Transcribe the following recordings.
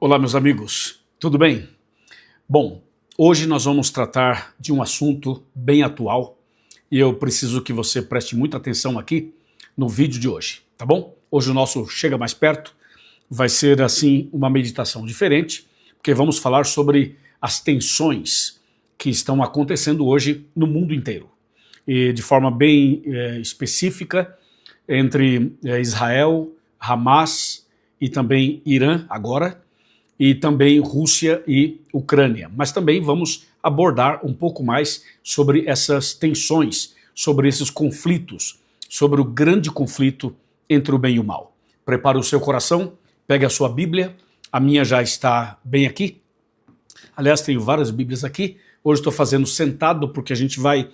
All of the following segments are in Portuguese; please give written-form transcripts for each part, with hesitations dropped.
Olá, meus amigos, tudo bem? Bom, hoje nós vamos tratar de um assunto bem atual e eu preciso que você preste muita atenção aqui no vídeo de hoje, tá bom? Hoje o nosso Chega Mais Perto vai ser, assim, uma meditação diferente, porque vamos falar sobre as tensões que estão acontecendo hoje no mundo inteiro e de forma bem específica entre Israel, Hamas e também Irã agora, e também Rússia e Ucrânia. Mas também vamos abordar um pouco mais sobre essas tensões, sobre esses conflitos, sobre o grande conflito entre o bem e o mal. Prepare o seu coração, pegue a sua Bíblia, a minha já está bem aqui. Aliás, tenho várias Bíblias aqui. Hoje estou fazendo sentado porque a gente vai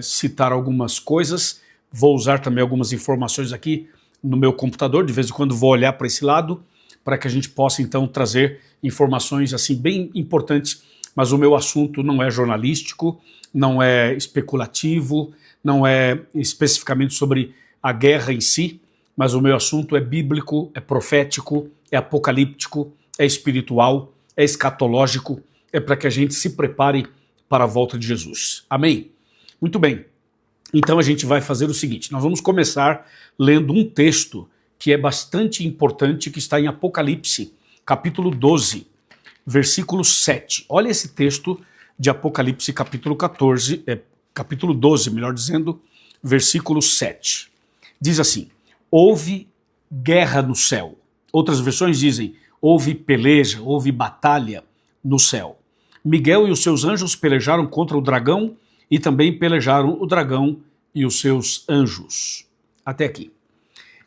citar algumas coisas. Vou usar também algumas informações aqui no meu computador, de vez em quando vou olhar para esse lado, para que a gente possa então trazer informações assim bem importantes, mas o meu assunto não é jornalístico, não é especulativo, não é especificamente sobre a guerra em si, mas o meu assunto é bíblico, é profético, é apocalíptico, é espiritual, é escatológico, é para que a gente se prepare para a volta de Jesus. Amém? Muito bem, então a gente vai fazer o seguinte, nós vamos começar lendo um texto que é bastante importante, que está em Apocalipse, capítulo 12, versículo 7. Olha esse texto de Apocalipse, capítulo 12, melhor dizendo, versículo 7. Diz assim: houve guerra no céu. Outras versões dizem, houve peleja, houve batalha no céu. Miguel e os seus anjos pelejaram contra o dragão e também pelejaram o dragão e os seus anjos. Até aqui.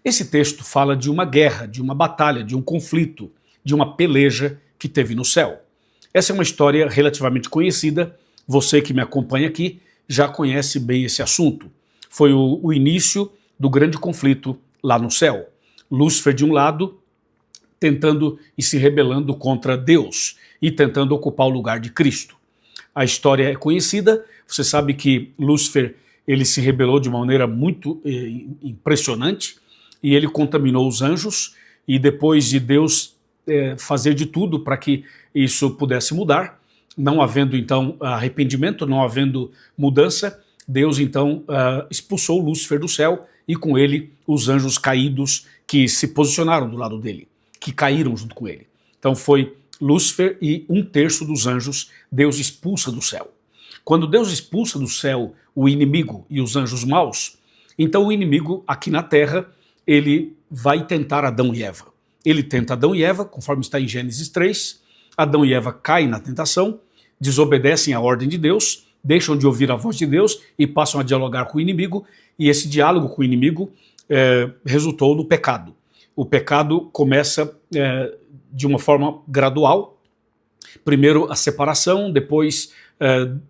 Esse texto fala de uma guerra, de uma batalha, de um conflito, de uma peleja que teve no céu. Essa é uma história relativamente conhecida, você que me acompanha aqui já conhece bem esse assunto. Foi o início do grande conflito lá no céu. Lúcifer de um lado, tentando e se rebelando contra Deus e tentando ocupar o lugar de Cristo. A história é conhecida, você sabe que Lúcifer ele se rebelou de uma maneira muito impressionante, e ele contaminou os anjos, e depois de Deus fazer de tudo para que isso pudesse mudar, não havendo então arrependimento, não havendo mudança, Deus então expulsou Lúcifer do céu e com ele os anjos caídos que se posicionaram do lado dele, que caíram junto com ele. Então foi Lúcifer e 1/3 dos anjos Deus expulsa do céu. Quando Deus expulsa do céu o inimigo e os anjos maus, então o inimigo aqui na terra ele vai tentar Adão e Eva. Ele tenta Adão e Eva, conforme está em Gênesis 3, Adão e Eva caem na tentação, desobedecem à ordem de Deus, deixam de ouvir a voz de Deus e passam a dialogar com o inimigo, e esse diálogo com o inimigo resultou no pecado. O pecado começa de uma forma gradual, primeiro a separação, depois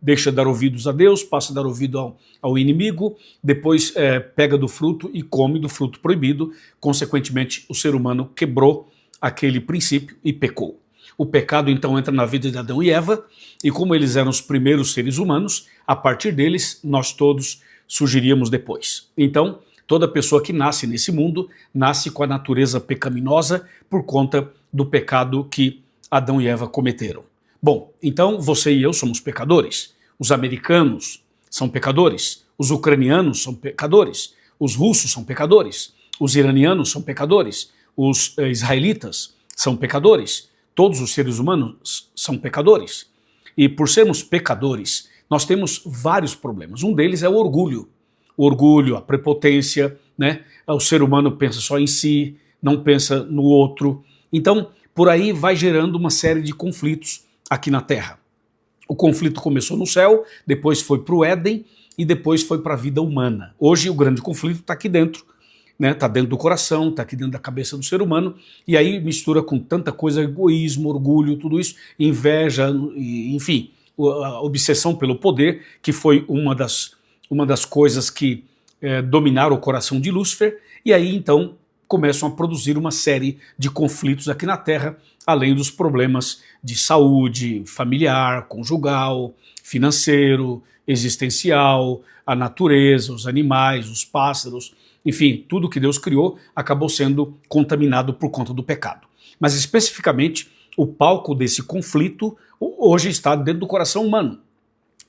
deixa de dar ouvidos a Deus, passa a dar ouvido ao inimigo, depois pega do fruto e come do fruto proibido, consequentemente o ser humano quebrou aquele princípio e pecou. O pecado então entra na vida de Adão e Eva, e como eles eram os primeiros seres humanos, a partir deles nós todos surgiríamos depois. Então, toda pessoa que nasce nesse mundo, nasce com a natureza pecaminosa por conta do pecado que Adão e Eva cometeram. Bom, então você e eu somos pecadores, os americanos são pecadores, os ucranianos são pecadores, os russos são pecadores, os iranianos são pecadores, os israelitas são pecadores, todos os seres humanos são pecadores. E por sermos pecadores, nós temos vários problemas. Um deles é o orgulho, a prepotência, né? O ser humano pensa só em si, não pensa no outro. Então, por aí vai gerando uma série de conflitos aqui na Terra. O conflito começou no céu, depois foi para o Éden e depois foi para a vida humana. Hoje o grande conflito está aqui dentro, né? Está dentro do coração, está aqui dentro da cabeça do ser humano, e aí mistura com tanta coisa, egoísmo, orgulho, tudo isso, inveja, enfim, a obsessão pelo poder, que foi uma das coisas que dominaram o coração de Lúcifer, e aí então começam a produzir uma série de conflitos aqui na Terra, além dos problemas de saúde, familiar, conjugal, financeiro, existencial, a natureza, os animais, os pássaros, enfim, tudo que Deus criou acabou sendo contaminado por conta do pecado. Mas especificamente o palco desse conflito hoje está dentro do coração humano,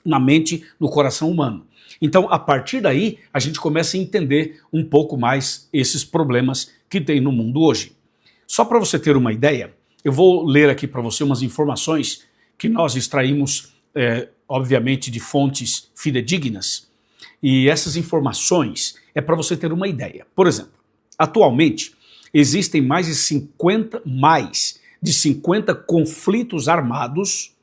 na mente, no coração humano. Então, a partir daí, a gente começa a entender um pouco mais esses problemas que tem no mundo hoje. Só para você ter uma ideia, eu vou ler aqui para você umas informações que nós extraímos, obviamente, de fontes fidedignas. E essas informações é para você ter uma ideia. Por exemplo, atualmente existem mais de 50 conflitos armados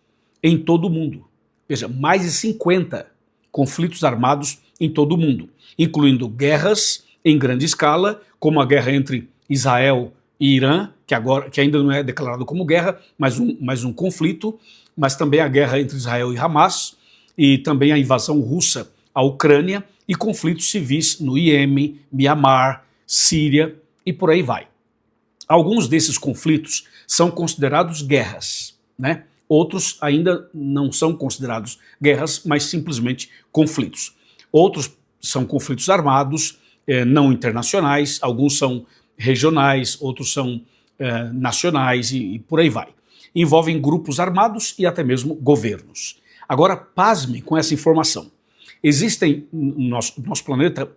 em todo o mundo. Veja, mais de 50 conflitos armados em todo o mundo, incluindo guerras em grande escala, como a guerra entre Israel e Irã, que ainda não é declarado como guerra, mas um conflito, mas também a guerra entre Israel e Hamas, e também a invasão russa à Ucrânia, e conflitos civis no Iêmen, Mianmar, Síria e por aí vai. Alguns desses conflitos são considerados guerras, né? Outros ainda não são considerados guerras, mas simplesmente conflitos. Outros são conflitos armados, não internacionais, alguns são regionais, outros são nacionais e por aí vai. Envolvem grupos armados e até mesmo governos. Agora, pasme com essa informação. Existem, nosso planeta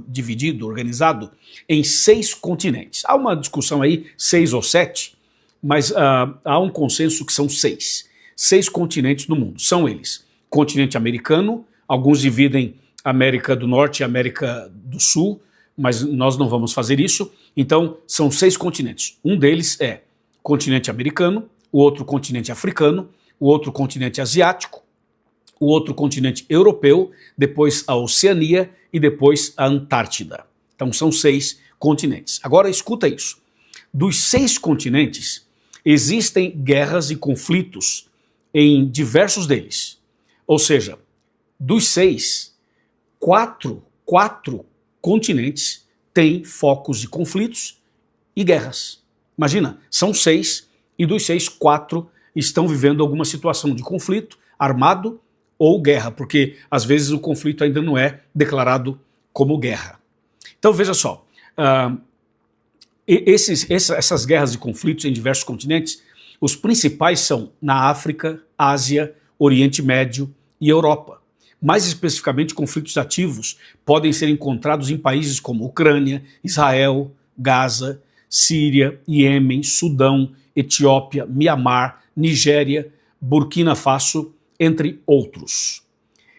dividido, organizado em 6 continentes. Há uma discussão aí, 6 ou 7, mas há um consenso que são 6. 6 continentes no mundo. São eles: continente americano, alguns dividem América do Norte e América do Sul, mas nós não vamos fazer isso. Então, são 6 continentes. Um deles é continente americano, o outro continente africano, o outro continente asiático, o outro continente europeu, depois a Oceania e depois a Antártida. Então são 6 continentes. Agora escuta isso. Dos 6 continentes, existem guerras e conflitos em diversos deles. Ou seja, dos 6, 4 continentes têm focos de conflitos e guerras. Imagina, são 6 e dos 6, 4 estão vivendo alguma situação de conflito armado ou guerra, porque às vezes o conflito ainda não é declarado como guerra. Então veja só, essas guerras e conflitos em diversos continentes, os principais são na África, Ásia, Oriente Médio e Europa. Mais especificamente, conflitos ativos podem ser encontrados em países como Ucrânia, Israel, Gaza, Síria, Iêmen, Sudão, Etiópia, Mianmar, Nigéria, Burkina Faso, entre outros.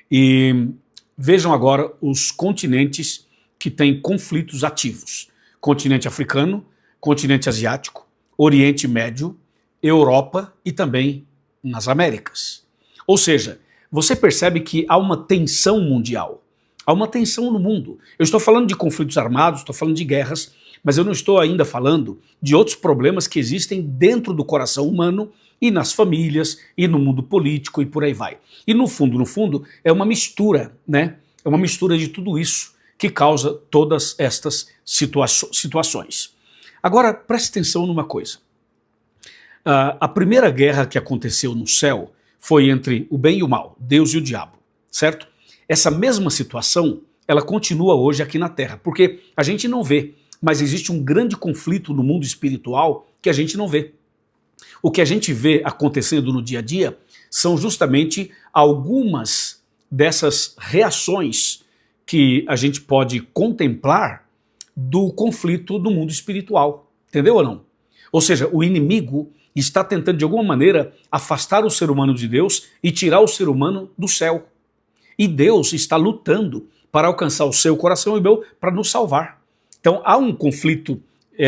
E vejam agora os continentes que têm conflitos ativos: continente africano, continente asiático, Oriente Médio, Europa e também nas Américas. Ou seja, você percebe que há uma tensão mundial, há uma tensão no mundo. Eu estou falando de conflitos armados, estou falando de guerras, mas eu não estou ainda falando de outros problemas que existem dentro do coração humano e nas famílias, e no mundo político, e por aí vai. E no fundo, é uma mistura, né? É uma mistura de tudo isso que causa todas estas situações. Agora, preste atenção numa coisa. A primeira guerra que aconteceu no céu foi entre o bem e o mal, Deus e o diabo, certo? Essa mesma situação, ela continua hoje aqui na Terra, porque a gente não vê, mas existe um grande conflito no mundo espiritual que a gente não vê. O que a gente vê acontecendo no dia a dia são justamente algumas dessas reações que a gente pode contemplar do conflito no mundo espiritual. Entendeu ou não? Ou seja, o inimigo está tentando de alguma maneira afastar o ser humano de Deus e tirar o ser humano do céu. E Deus está lutando para alcançar o seu coração e o meu para nos salvar. Então há um conflito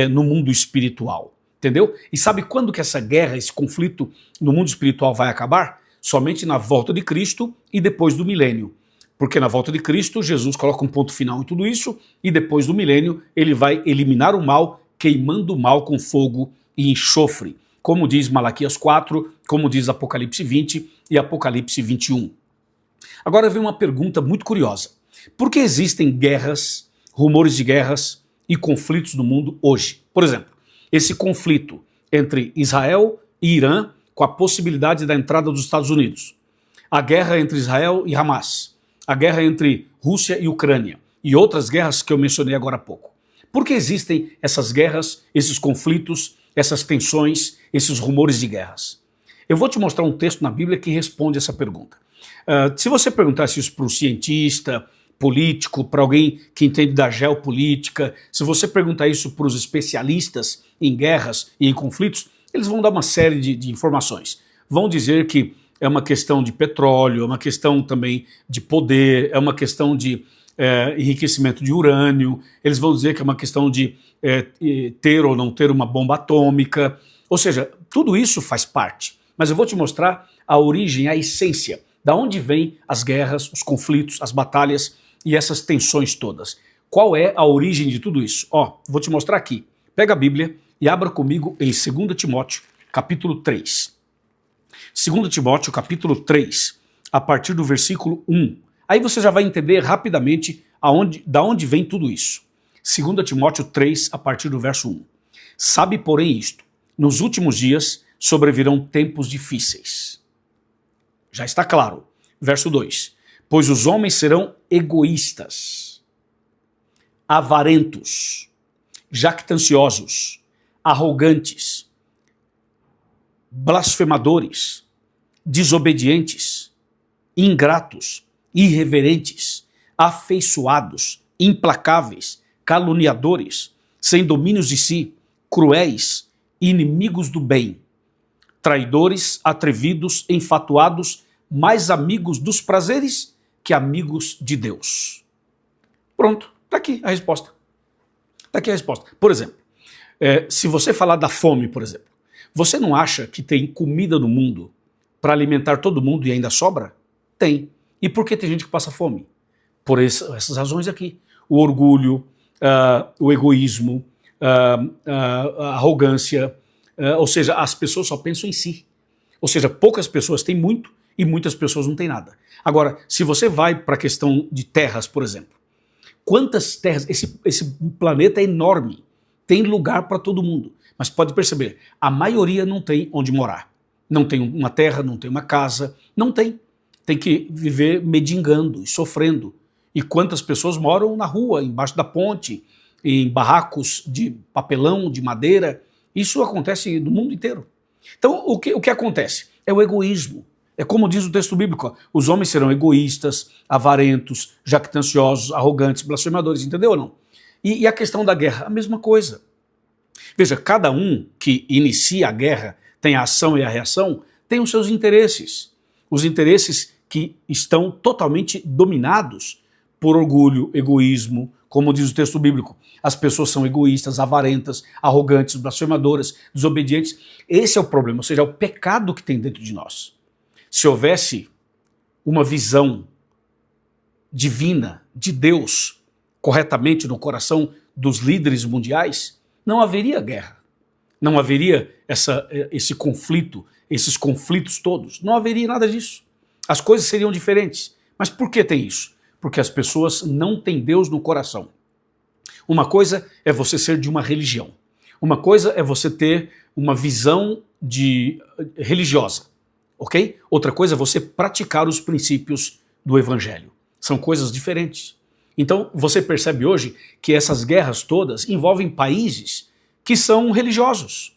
no mundo espiritual. Entendeu? E sabe quando que essa guerra, esse conflito no mundo espiritual vai acabar? Somente na volta de Cristo e depois do milênio. Porque na volta de Cristo, Jesus coloca um ponto final em tudo isso e depois do milênio ele vai eliminar o mal, queimando o mal com fogo e enxofre. Como diz Malaquias 4, como diz Apocalipse 20 e Apocalipse 21. Agora vem uma pergunta muito curiosa. Por que existem guerras, rumores de guerras e conflitos no mundo hoje? Por exemplo, esse conflito entre Israel e Irã, com a possibilidade da entrada dos Estados Unidos. A guerra entre Israel e Hamas. A guerra entre Rússia e Ucrânia. E outras guerras que eu mencionei agora há pouco. Por que existem essas guerras, esses conflitos, essas tensões, esses rumores de guerras? Eu vou te mostrar um texto na Bíblia que responde essa pergunta. Se você perguntasse isso para um cientista, político, para alguém que entende da geopolítica, se você perguntar isso para os especialistas em guerras e em conflitos, eles vão dar uma série de informações. Vão dizer que é uma questão de petróleo, é uma questão também de poder, é uma questão de enriquecimento de urânio, eles vão dizer que é uma questão de ter ou não ter uma bomba atômica, ou seja, tudo isso faz parte. Mas eu vou te mostrar a origem, a essência, da onde vêm as guerras, os conflitos, as batalhas e essas tensões todas. Qual é a origem de tudo isso? Vou te mostrar aqui. Pega a Bíblia e abra comigo em 2 Timóteo, capítulo 3. 2 Timóteo, capítulo 3, a partir do versículo 1. Aí você já vai entender rapidamente da onde vem tudo isso. 2 Timóteo 3, a partir do verso 1. Sabe, porém, isto: nos últimos dias sobrevirão tempos difíceis. Já está claro. Verso 2. Pois os homens serão egoístas, avarentos, jactanciosos, arrogantes, blasfemadores, desobedientes, ingratos, irreverentes, afeiçoados, implacáveis, caluniadores, sem domínios de si, cruéis, inimigos do bem, traidores, atrevidos, enfatuados, mais amigos dos prazeres que amigos de Deus. Pronto, está aqui a resposta. Está aqui a resposta. Por exemplo, se você falar da fome, por exemplo, você não acha que tem comida no mundo para alimentar todo mundo e ainda sobra? Tem. E por que tem gente que passa fome? Por essas razões aqui. O orgulho, o egoísmo, a arrogância, ou seja, as pessoas só pensam em si. Ou seja, poucas pessoas têm muito e muitas pessoas não têm nada. Agora, se você vai para a questão de terras, por exemplo, quantas terras? Esse planeta é enorme, tem lugar para todo mundo. Mas pode perceber, a maioria não tem onde morar. Não tem uma terra, não tem uma casa, não tem. Tem que viver mendigando e sofrendo. E quantas pessoas moram na rua, embaixo da ponte, em barracos de papelão, de madeira. Isso acontece no mundo inteiro. Então, o que acontece? É o egoísmo. É como diz o texto bíblico, os homens serão egoístas, avarentos, jactanciosos, arrogantes, blasfemadores, entendeu ou não? E a questão da guerra, a mesma coisa. Veja, cada um que inicia a guerra, tem a ação e a reação, tem os seus interesses. Os interesses que estão totalmente dominados por orgulho, egoísmo, como diz o texto bíblico. As pessoas são egoístas, avarentas, arrogantes, blasfemadoras, desobedientes. Esse é o problema, ou seja, é o pecado que tem dentro de nós. Se houvesse uma visão divina de Deus corretamente no coração dos líderes mundiais, não haveria guerra, não haveria esse conflito, esses conflitos todos, não haveria nada disso. As coisas seriam diferentes. Mas por que tem isso? Porque as pessoas não têm Deus no coração. Uma coisa é você ser de uma religião. Uma coisa é você ter uma visão religiosa, ok? Outra coisa é você praticar os princípios do evangelho. São coisas diferentes. Então você percebe hoje que essas guerras todas envolvem países que são religiosos,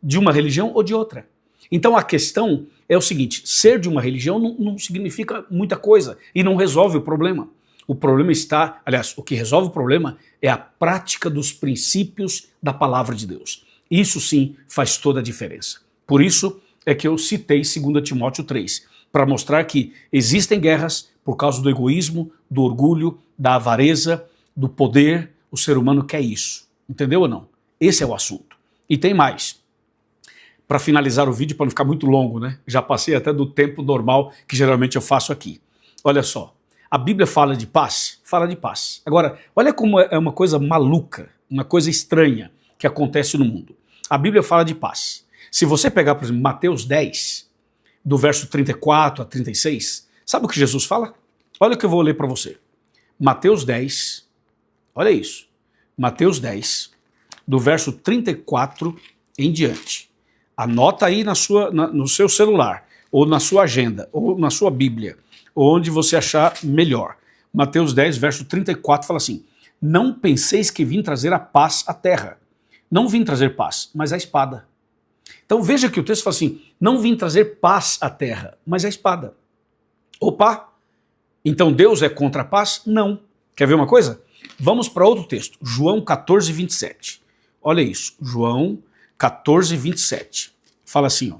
de uma religião ou de outra. Então a questão é o seguinte, ser de uma religião não significa muita coisa e não resolve o problema. O problema está, aliás, o que resolve o problema é a prática dos princípios da palavra de Deus. Isso sim faz toda a diferença. Por isso é que eu citei 2 Timóteo 3, para mostrar que existem guerras por causa do egoísmo, do orgulho, da avareza, do poder. O ser humano quer isso. Entendeu ou não? Esse é o assunto. E tem mais. Para finalizar o vídeo, para não ficar muito longo, né? Já passei até do tempo normal que geralmente eu faço aqui. Olha só, a Bíblia fala de paz? Fala de paz. Agora, olha como é uma coisa maluca, uma coisa estranha que acontece no mundo. A Bíblia fala de paz. Se você pegar, por exemplo, Mateus 10, do verso 34 a 36, sabe o que Jesus fala? Olha o que eu vou ler para você. Mateus 10, olha isso. Mateus 10, do verso 34 em diante. Anota aí no seu celular, ou na sua agenda, ou na sua Bíblia, ou onde você achar melhor. Mateus 10, verso 34 fala assim: não penseis que vim trazer a paz à terra. Não vim trazer paz, mas a espada. Então veja que o texto fala assim, não vim trazer paz à terra, mas a espada. Opa, então Deus é contra a paz? Não. Quer ver uma coisa? Vamos para outro texto, João 14, 27. Olha isso, João 14, 27. Fala assim, ó.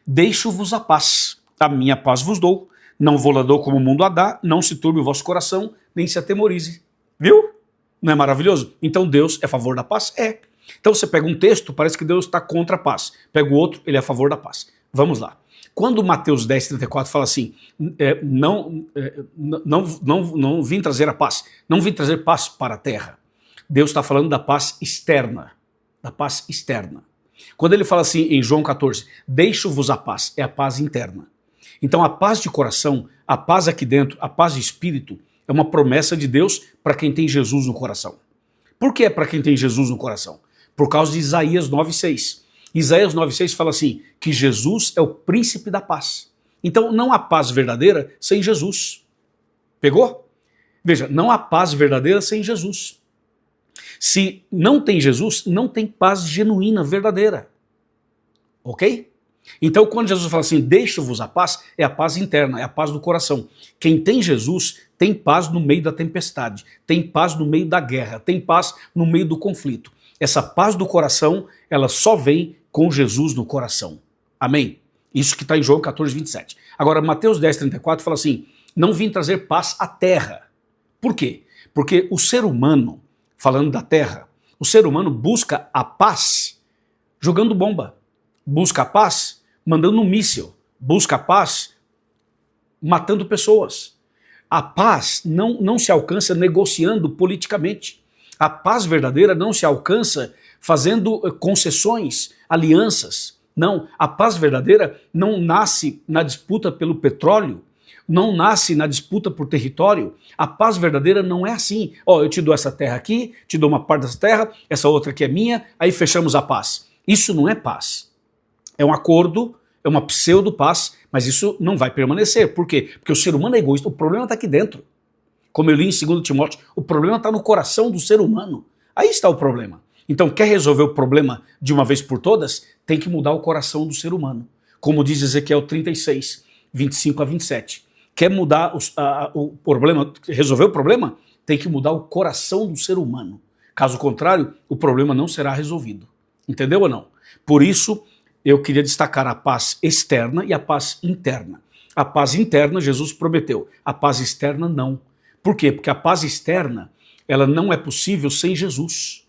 Deixo-vos a paz, a minha paz vos dou. Não vou lá dou como o mundo a dá, não se turbe o vosso coração, nem se atemorize. Viu? Não é maravilhoso? Então Deus é a favor da paz? É. Então você pega um texto, parece que Deus está contra a paz. Pega o outro, ele é a favor da paz. Vamos lá. Quando Mateus 10, 34 fala assim, não vim trazer a paz, não vim trazer paz para a terra. Deus está falando da paz externa. Da paz externa. Quando ele fala assim em João 14, deixo-vos a paz, é a paz interna. Então a paz de coração, a paz aqui dentro, a paz de espírito, é uma promessa de Deus para quem tem Jesus no coração. Por que é para quem tem Jesus no coração? Por causa de Isaías 9,6. Isaías 9,6 fala assim, que Jesus é o príncipe da paz. Então não há paz verdadeira sem Jesus. Pegou? Veja, não há paz verdadeira sem Jesus. Se não tem Jesus, não tem paz genuína, verdadeira. Ok? Então quando Jesus fala assim, deixo-vos a paz, é a paz interna, é a paz do coração. Quem tem Jesus tem paz no meio da tempestade, tem paz no meio da guerra, tem paz no meio do conflito. Essa paz do coração, ela só vem com Jesus no coração. Amém? Isso que está em João 14, 27. Agora, Mateus 10, 34 fala assim, não vim trazer paz à terra. Por quê? Porque o ser humano, falando da terra, o ser humano busca a paz jogando bomba, busca a paz mandando um míssil, busca a paz matando pessoas. A paz não se alcança negociando politicamente. A paz verdadeira não se alcança fazendo concessões, alianças. Não, a paz verdadeira não nasce na disputa pelo petróleo, não nasce na disputa por território. A paz verdadeira não é assim. Ó, eu te dou essa terra aqui, te dou uma parte dessa terra, essa outra aqui é minha, aí fechamos a paz. Isso não é paz. É um acordo, é uma pseudo-paz, mas isso não vai permanecer. Por quê? Porque o ser humano é egoísta, o problema está aqui dentro. Como eu li em 2 Timóteo, o problema está no coração do ser humano. Aí está o problema. Então, quer resolver o problema de uma vez por todas? Tem que mudar o coração do ser humano. Como diz Ezequiel 36, 25 a 27. Quer mudar o problema, resolver o problema? Tem que mudar o coração do ser humano. Caso contrário, o problema não será resolvido. Entendeu ou não? Por isso, eu queria destacar a paz externa e a paz interna. A paz interna, Jesus prometeu. A paz externa, não. Por quê? Porque a paz externa, ela não é possível sem Jesus.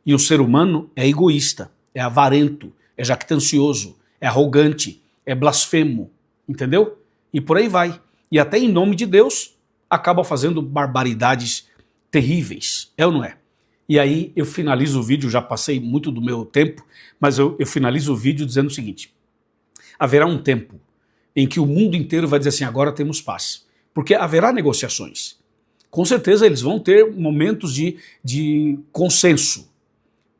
E o ser humano é egoísta, é avarento, é jactancioso, é arrogante, é blasfemo, entendeu? E por aí vai. E até em nome de Deus, acaba fazendo barbaridades terríveis, é ou não é? E aí eu finalizo o vídeo, já passei muito do meu tempo, mas eu finalizo o vídeo dizendo o seguinte, haverá um tempo em que o mundo inteiro vai dizer assim, agora temos paz. Porque haverá negociações. Com certeza eles vão ter momentos de consenso.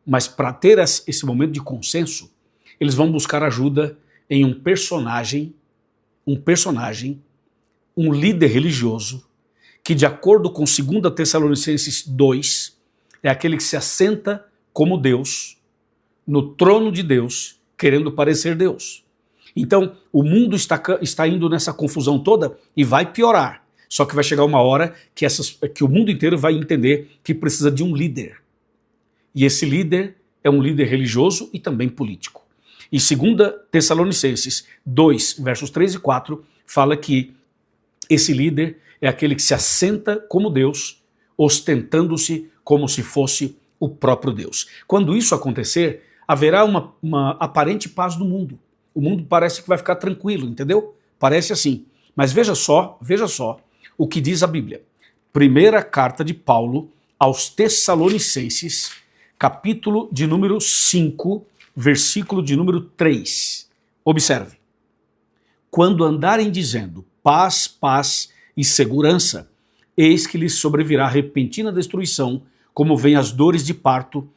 Mas para ter esse momento de consenso, eles vão buscar ajuda em um personagem, um líder religioso, que de acordo com 2 Tessalonicenses 2, é aquele que se assenta como Deus, no trono de Deus, querendo parecer Deus. Então, o mundo está indo nessa confusão toda e vai piorar. Só que vai chegar uma hora que o mundo inteiro vai entender que precisa de um líder. E esse líder é um líder religioso e também político. E 2 Tessalonicenses 2, versos 3 e 4, fala que esse líder é aquele que se assenta como Deus, ostentando-se como se fosse o próprio Deus. Quando isso acontecer, haverá uma aparente paz no mundo. O mundo parece que vai ficar tranquilo, entendeu? Parece assim. Mas veja só o que diz a Bíblia. Primeira carta de Paulo aos Tessalonicenses, capítulo de número 5, versículo de número 3. Observe. Quando andarem dizendo paz, paz e segurança, eis que lhes sobrevirá repentina destruição, como vem as dores de parto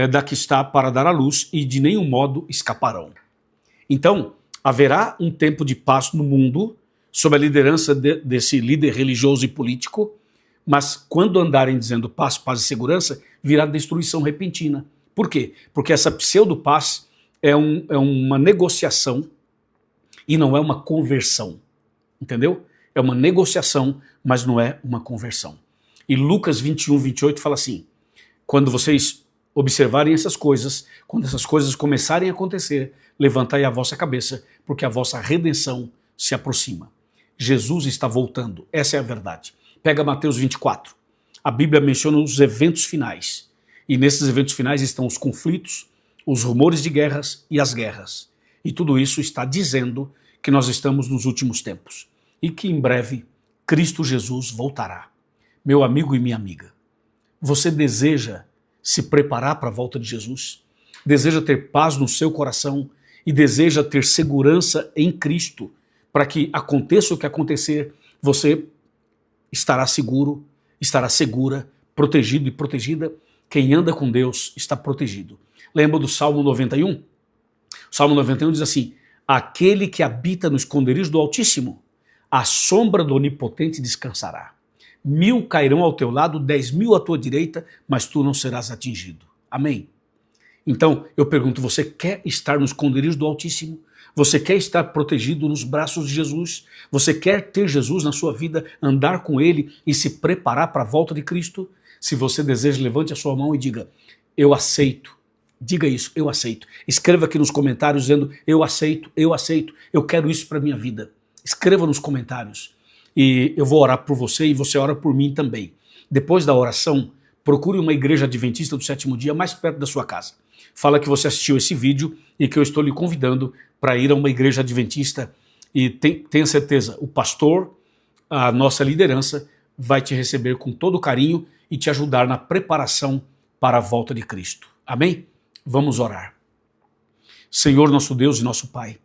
da que está para dar à luz, e de nenhum modo escaparão. Então, haverá um tempo de paz no mundo, sob a liderança desse líder religioso e político, mas quando andarem dizendo paz, paz e segurança, virá destruição repentina. Por quê? Porque essa pseudo-paz é uma negociação e não é uma conversão, entendeu? É uma negociação, mas não é uma conversão. E Lucas 21, 28 fala assim, quando vocês observarem essas coisas, quando essas coisas começarem a acontecer, levantai a vossa cabeça, porque a vossa redenção se aproxima. Jesus está voltando, essa é a verdade. Pega Mateus 24, a Bíblia menciona os eventos finais, e nesses eventos finais estão os conflitos, os rumores de guerras e as guerras. E tudo isso está dizendo que nós estamos nos últimos tempos e que em breve Cristo Jesus voltará. Meu amigo e minha amiga, você deseja se preparar para a volta de Jesus? Deseja ter paz no seu coração e deseja ter segurança em Cristo para que aconteça o que acontecer, você estará seguro, estará segura, protegido e protegida. Quem anda com Deus está protegido. Lembra do Salmo 91? O Salmo 91 diz assim, aquele que habita no esconderijo do Altíssimo, à sombra do Onipotente descansará. 1000 cairão ao teu lado, 10.000 à tua direita, mas tu não serás atingido. Amém? Então, eu pergunto, você quer estar no esconderijo do Altíssimo? Você quer estar protegido nos braços de Jesus? Você quer ter Jesus na sua vida, andar com Ele e se preparar para a volta de Cristo? Se você deseja, levante a sua mão e diga, eu aceito. Diga isso, eu aceito. Escreva aqui nos comentários dizendo, eu aceito, eu quero isso para a minha vida. Escreva nos comentários. E eu vou orar por você e você ora por mim também. Depois da oração, procure uma igreja adventista do sétimo dia mais perto da sua casa. Fala que você assistiu esse vídeo e que eu estou lhe convidando para ir a uma igreja adventista e tenha certeza, o pastor, a nossa liderança, vai te receber com todo carinho e te ajudar na preparação para a volta de Cristo. Amém? Vamos orar. Senhor, nosso Deus e nosso Pai,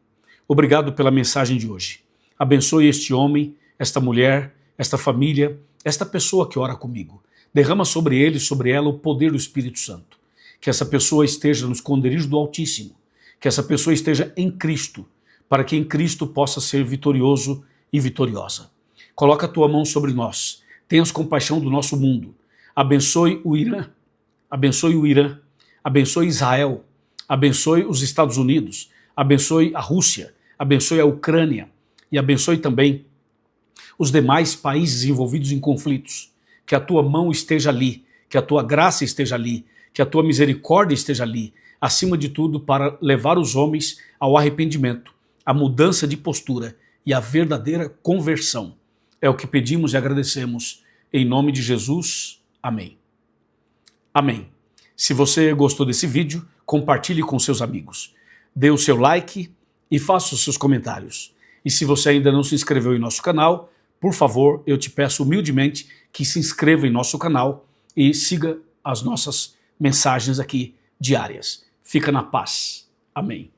obrigado pela mensagem de hoje. Abençoe este homem, esta mulher, esta família, esta pessoa que ora comigo. Derrama sobre ele e sobre ela o poder do Espírito Santo. Que essa pessoa esteja no esconderijo do Altíssimo, que essa pessoa esteja em Cristo, para que em Cristo possa ser vitorioso e vitoriosa. Coloca a tua mão sobre nós, tenhas compaixão do nosso mundo, abençoe o Irã, abençoe Israel, abençoe os Estados Unidos, abençoe a Rússia, abençoe a Ucrânia e abençoe também os demais países envolvidos em conflitos. Que a tua mão esteja ali, que a tua graça esteja ali, que a tua misericórdia esteja ali, acima de tudo para levar os homens ao arrependimento, à mudança de postura e à verdadeira conversão. É o que pedimos e agradecemos. Em nome de Jesus. Amém. Amém. Se você gostou desse vídeo, compartilhe com seus amigos. Dê o seu like e faça os seus comentários. E se você ainda não se inscreveu em nosso canal, por favor, eu te peço humildemente que se inscreva em nosso canal e siga as nossas mensagens aqui diárias. Fica na paz. Amém.